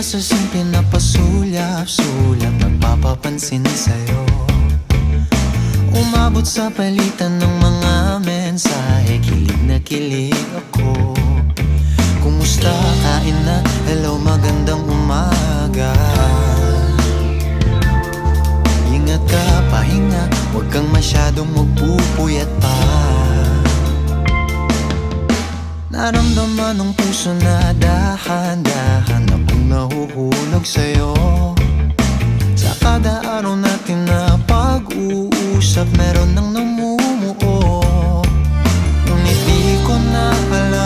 Sa simple na pasulyap-sulyap, nagpapapansin sa'yo. Umabot sa palitan ng mga mensahe, kilig na kilig ako. Kumusta, kain na, hello, magandang umaga. Ingat ka, pahinga, huwag kang masyadong magpupuyat pa. Naramdaman ng puso na dahan-dahan akong nahuhulog sa'yo. Sa kada araw natin na pag-uusap, meron nang namumuo. Ngunit di ko na alam